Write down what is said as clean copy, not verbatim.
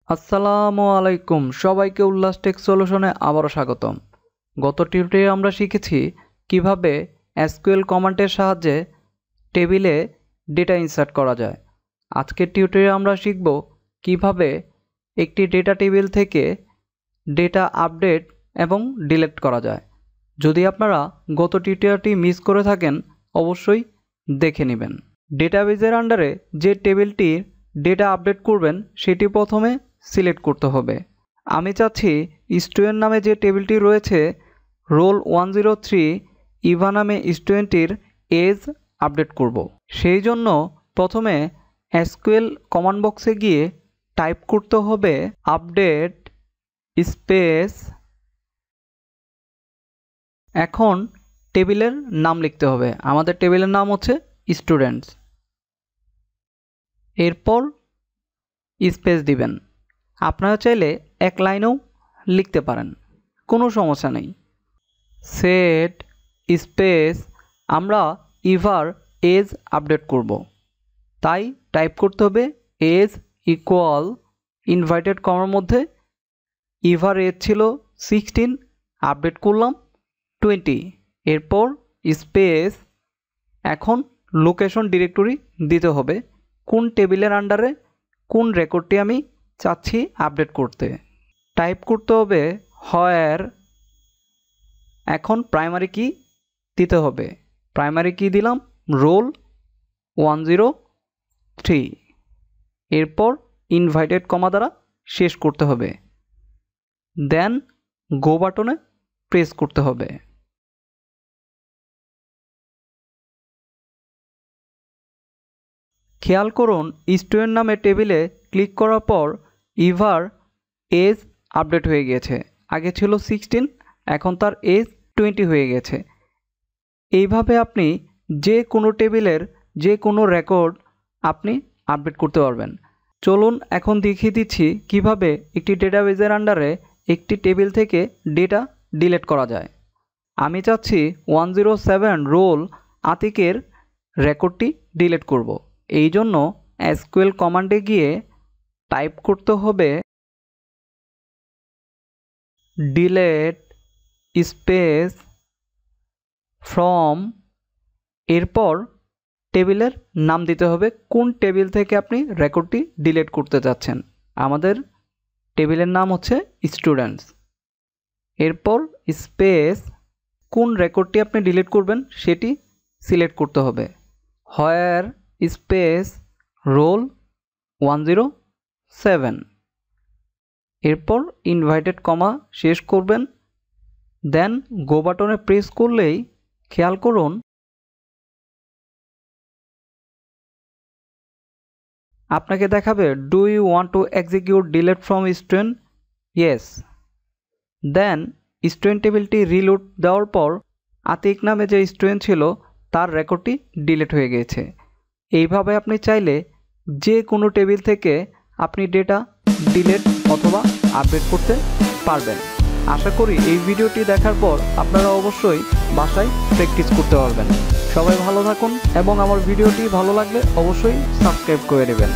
আসসালামু আলাইকুম, সবাইকে উল্লাস টেক সলিউশনে আবারও স্বাগতম। গত টিউটোরিয়ালে আমরা শিখেছি কিভাবে এসকিউএল কমান্ডের সাহায্যে টেবিলে ডেটা ইনসার্ট করা যায়। আজকের টিউটোরিয়ালে আমরা শিখব কিভাবে একটি ডেটা টেবিল থেকে ডেটা আপডেট এবং ডিলিট করা যায়। যদি আপনারা গত টিউটোরিয়ালটি মিস করে থাকেন অবশ্যই দেখে নেবেন। ডেটাবেজের আন্ডারে যে টেবিলটির ডেটা আপডেট করবেন সেটি প্রথমে সিলেক্ট করতে হবে। আমি চাচ্ছি স্টুডেন্ট নামে যে টেবিলটি রয়েছে রোল 103 ইভা নামে স্টুডেন্টটির এজ আপডেট করব। সেই জন্য প্রথমে এসকিউএল কমান্ড বক্সে গিয়ে টাইপ করতে হবে আপডেট স্পেস, এখন টেবিলের নাম লিখতে হবে। আমাদের টেবিলের নাম হচ্ছে স্টুডেন্টস, এরপর স্পেস দিবেন। আপনারা চাইলে এক লাইনেও লিখতে পারেন, কোনো সমস্যা নেই। সেট স্পেস, আমরা ইভার এজ আপডেট করব, তাই টাইপ করতে হবে এজ ইকুয়াল ইনভার্টেড কমার মধ্যে ইভার এজ ছিল 16, আপডেট করলাম 20, এরপর স্পেস। এখন লোকেশন ডিরেক্টরি দিতে হবে, কোন টেবিলের আন্ডারে কোন রেকর্ডটি আমি চাচ্ছি আপডেট করতে। টাইপ করতে হবে হোয়ার, এখন প্রাইমারি কি দিতে হবে, প্রাইমারি কি দিলাম রোল 103, এরপর ইনভাইটেড কমা দ্বারা শেষ করতে হবে, দেন গো বাটনে প্রেস করতে হবে। খেয়াল করুন স্টুডেন্ট নামে টেবিলে ক্লিক করার পর ইভার এজ আপডেট হয়ে গেছে। আগে ছিল 16, এখন তার এজ 20 হয়ে গেছে। এইভাবে আপনি যে কোনো টেবিলের যে কোনো রেকর্ড আপনি আপডেট করতে পারবেন। চলুন এখন দেখিয়ে দিচ্ছি কিভাবে একটি ডেটাবেজের আন্ডারে একটি টেবিল থেকে ডেটা ডিলিট করা যায়। আমি চাচ্ছি 107 রোল আতিকের রেকর্ডটি ডিলিট করব। এই জন্য এসকিউএল কমান্ডে গিয়ে টাইপ করতে হবে ডিলিট স্পেস ফ্রম, এরপর টেবিলের নাম দিতে হবে কোন টেবিল থেকে আপনি রেকর্ডটি ডিলিট করতে যাচ্ছেন। আমাদের টেবিলের নাম হচ্ছে স্টুডেন্টস, এরপর স্পেস, কোন রেকর্ডটি আপনি ডিলিট করবেন সেটি সিলেক্ট করতে হবে, হোয়ার স্পেস রোল 107, এরপর ইনভাইটেড কমা শেষ করবেন, দেন গো বাটনে প্রেস করলেই খেয়াল করুন আপনাকে দেখাবে do you want to execute delete from student, yes. Then student টেবিলটি রিলোড দেওয়ার পর আতিক নামে যে স্টুডেন্ট ছিল তার রেকর্ডটি ডিলিট হয়ে গেছে। এইভাবে আপনি চাইলে যে কোনো টেবিল থেকে আপনি ডেটা ডিলিট অথবা আপডেট করতে পারবেন। আশা করি এই ভিডিওটি দেখার পর আপনারা অবশ্যই বাসায় প্র্যাকটিস করতে পারবেন। সবাই ভালো থাকুন এবং আমার ভিডিওটি ভালো লাগলে অবশ্যই সাবস্ক্রাইব করে দেবেন।